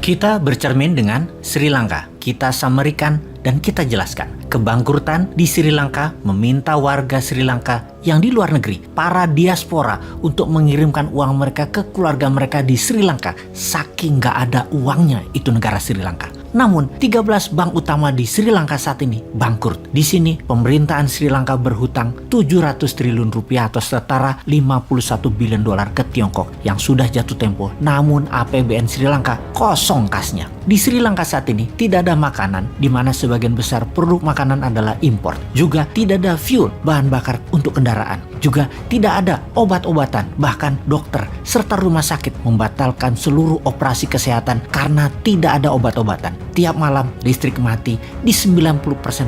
Kita bercermin dengan Sri Lanka, kita samerikan dan kita jelaskan. Kebangkrutan di Sri Lanka meminta warga Sri Lanka yang di luar negeri, para diaspora, untuk mengirimkan uang mereka ke keluarga mereka di Sri Lanka. Saking gak ada uangnya itu negara Sri Lanka. Namun, 13 bank utama di Sri Lanka saat ini bangkrut. Di sini, pemerintahan Sri Lanka berhutang 700 triliun rupiah atau setara 51 bilion dolar ke Tiongkok yang sudah jatuh tempo. Namun, APBN Sri Lanka kosong kasnya. Di Sri Lanka saat ini tidak ada makanan, di mana sebagian besar produk makanan adalah impor. Juga tidak ada fuel, bahan bakar untuk kendaraan. Juga tidak ada obat-obatan, bahkan dokter serta rumah sakit membatalkan seluruh operasi kesehatan karena tidak ada obat-obatan. Tiap malam listrik mati di 90%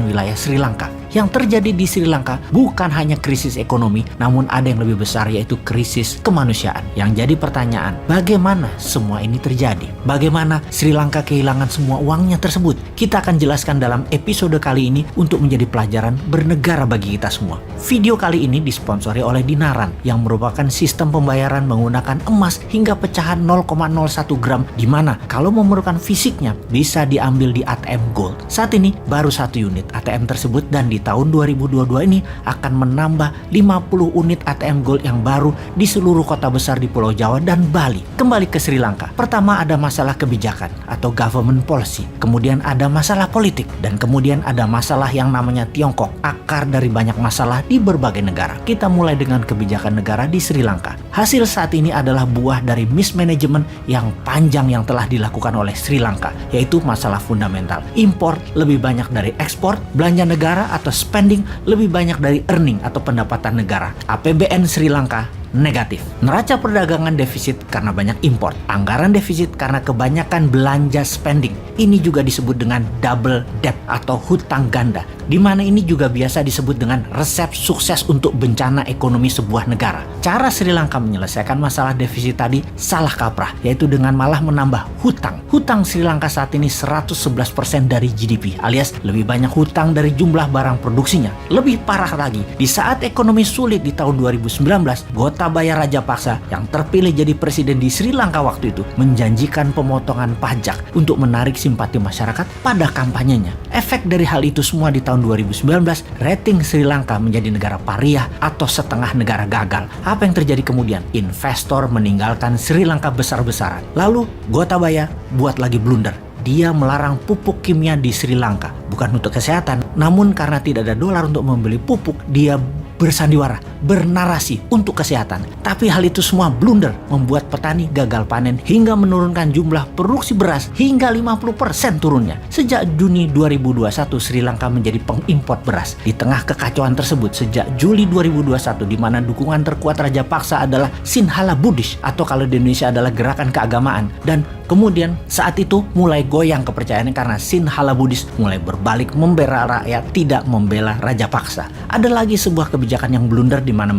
wilayah Sri Lanka. Yang terjadi di Sri Lanka bukan hanya krisis ekonomi, namun ada yang lebih besar, yaitu krisis kemanusiaan. Yang jadi pertanyaan, bagaimana semua ini terjadi? Bagaimana Sri Lanka kehilangan semua uangnya tersebut? Kita akan jelaskan dalam episode kali ini untuk menjadi pelajaran bernegara bagi kita semua. Video kali ini disponsori oleh Dinaran, yang merupakan sistem pembayaran menggunakan emas hingga pecahan 0,01 gram, di mana kalau memerlukan fisiknya bisa diambil di ATM Gold. Saat ini baru 1 unit ATM tersebut, dan di tahun 2022 ini akan menambah 50 unit ATM Gold yang baru di seluruh kota besar di Pulau Jawa dan Bali. Kembali ke Sri Lanka. Pertama ada masalah kebijakan atau government policy. Kemudian ada masalah politik. Dan kemudian ada masalah yang namanya Tiongkok. Akar dari banyak masalah di berbagai negara. Kita mulai dengan kebijakan negara di Sri Lanka. Hasil saat ini adalah buah dari mismanagement yang panjang yang telah dilakukan oleh Sri Lanka, yaitu masalah fundamental. Impor lebih banyak dari ekspor, belanja negara atau spending lebih banyak dari earning atau pendapatan negara. APBN Sri Lanka negatif. Neraca perdagangan defisit karena banyak impor. Anggaran defisit karena kebanyakan belanja spending. Ini juga disebut dengan double debt atau hutang ganda, di mana ini juga biasa disebut dengan resep sukses untuk bencana ekonomi sebuah negara. Cara Sri Lanka menyelesaikan masalah defisit tadi salah kaprah, yaitu dengan malah menambah hutang. Hutang Sri Lanka saat ini 111% dari GDP, alias lebih banyak hutang dari jumlah barang produksinya. Lebih parah lagi, di saat ekonomi sulit di tahun 2019, Gotabaya Rajapaksa yang terpilih jadi presiden di Sri Lanka waktu itu menjanjikan pemotongan pajak untuk menarik simpati masyarakat pada kampanyenya. Efek dari hal itu semua di tahun 2019, rating Sri Lanka menjadi negara pariah atau setengah negara gagal. Apa yang terjadi kemudian? Investor meninggalkan Sri Lanka besar-besaran. Lalu Gotabaya buat lagi blunder. Dia melarang pupuk kimia di Sri Lanka. Bukan untuk kesehatan, namun karena tidak ada dolar untuk membeli pupuk, dia bersandiwara, bernarasi untuk kesehatan. Tapi hal itu semua blunder, membuat petani gagal panen hingga menurunkan jumlah produksi beras hingga 50% turunnya. Sejak Juni 2021, Sri Lanka menjadi pengimpor beras. Di tengah kekacauan tersebut, sejak Juli 2021, di mana dukungan terkuat Rajapaksa adalah Sinhala Buddhist, atau kalau di Indonesia adalah gerakan keagamaan. Dan kemudian saat itu mulai goyang kepercayaannya karena Sinhala Buddhist mulai berbalik membela rakyat, tidak membela Rajapaksa. Ada lagi sebuah kebijakan yang blunder, di mana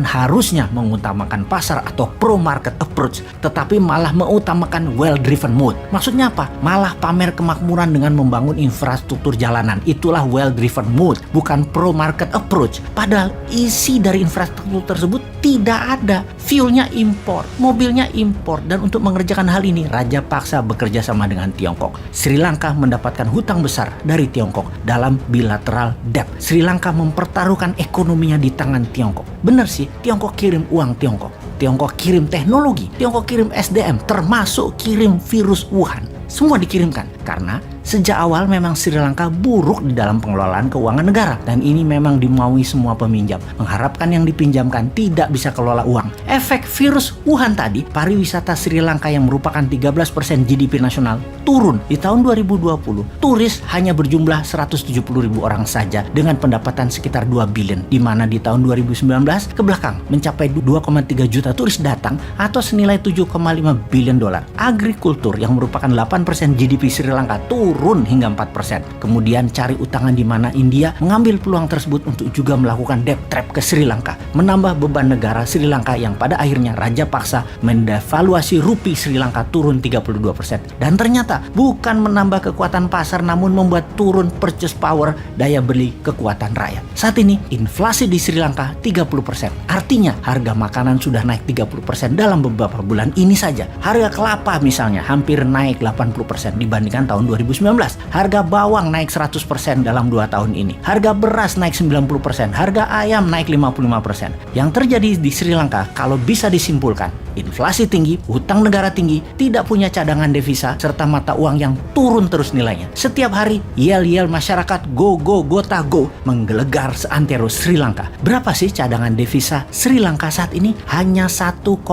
harusnya mengutamakan pasar atau pro market approach, tetapi malah mengutamakan well driven mode. Maksudnya apa? Malah pamer kemakmuran dengan membangun infrastruktur jalanan. Itulah well driven mode, bukan pro market approach. Padahal isi dari infrastruktur tersebut tidak ada. Fuelnya impor, mobilnya impor, dan untuk mengerjakan hal ini Rajapaksa bekerja sama dengan Tiongkok. Sri Lanka mendapatkan hutang besar dari Tiongkok dalam bilateral debt. Sri Lanka mempertaruhkan ekonominya di tangan Tiongkok. Benar sih, Tiongkok kirim uang Tiongkok. Tiongkok kirim teknologi, Tiongkok kirim SDM, termasuk kirim virus Wuhan. Semua dikirimkan karena sejak awal memang Sri Lanka buruk di dalam pengelolaan keuangan negara, dan ini memang dimaui semua peminjam, mengharapkan yang dipinjamkan tidak bisa kelola uang. Efek virus Wuhan tadi, pariwisata Sri Lanka yang merupakan 13% GDP nasional turun. Di tahun 2020, turis hanya berjumlah 170.000 orang saja dengan pendapatan sekitar 2 billion, di mana di tahun 2019 ke belakang mencapai 2,3 juta turis datang atau senilai 7,5 billion dolar. Agrikultur yang merupakan 8% GDP Sri Sri Lanka turun hingga 4%. Kemudian cari utangan di mana India mengambil peluang tersebut untuk juga melakukan debt trap ke Sri Lanka, menambah beban negara Sri Lanka yang pada akhirnya raja paksa mendevaluasi rupiah Sri Lanka turun 32%. Dan ternyata bukan menambah kekuatan pasar namun membuat turun purchase power, daya beli kekuatan rakyat. Saat ini inflasi di Sri Lanka 30%. Artinya harga makanan sudah naik 30% dalam beberapa bulan ini saja. Harga kelapa misalnya hampir naik 80% dibandingkan tahun 2019. Harga bawang naik 100% dalam 2 tahun ini. Harga beras naik 90%. Harga ayam naik 55%. Yang terjadi di Sri Lanka kalau bisa disimpulkan, inflasi tinggi, utang negara tinggi, tidak punya cadangan devisa, serta mata uang yang turun terus nilainya. Setiap hari, yel-yel masyarakat go gota go menggelegar seantero Sri Lanka. Berapa sih cadangan devisa Sri Lanka saat ini? Hanya 1,9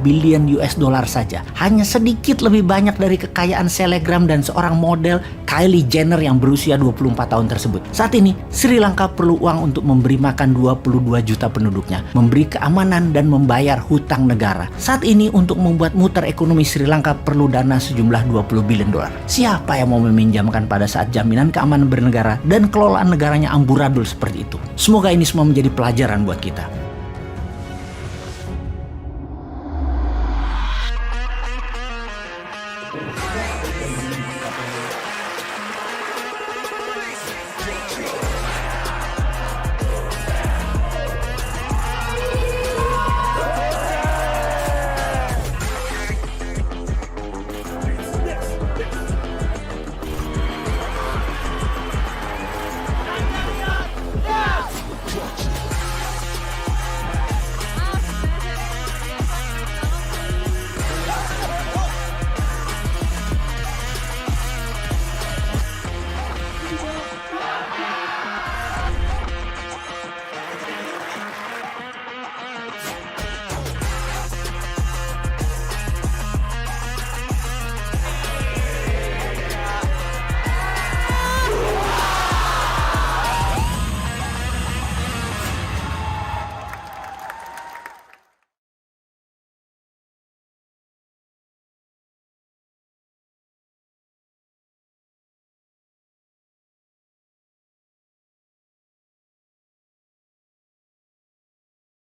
billion US dollar saja. Hanya sedikit lebih banyak dari kekayaan selebgram dan seorang model Kylie Jenner yang berusia 24 tahun tersebut. Saat ini, Sri Lanka perlu uang untuk memberi makan 22 juta penduduknya, memberi keamanan dan membayar hutang negara. Saat ini untuk membuat muter ekonomi Sri Lanka perlu dana sejumlah 20 billion dolar. Siapa yang mau meminjamkan pada saat jaminan keamanan bernegara dan kelolaan negaranya amburadul seperti itu? Semoga ini semua menjadi pelajaran buat kita.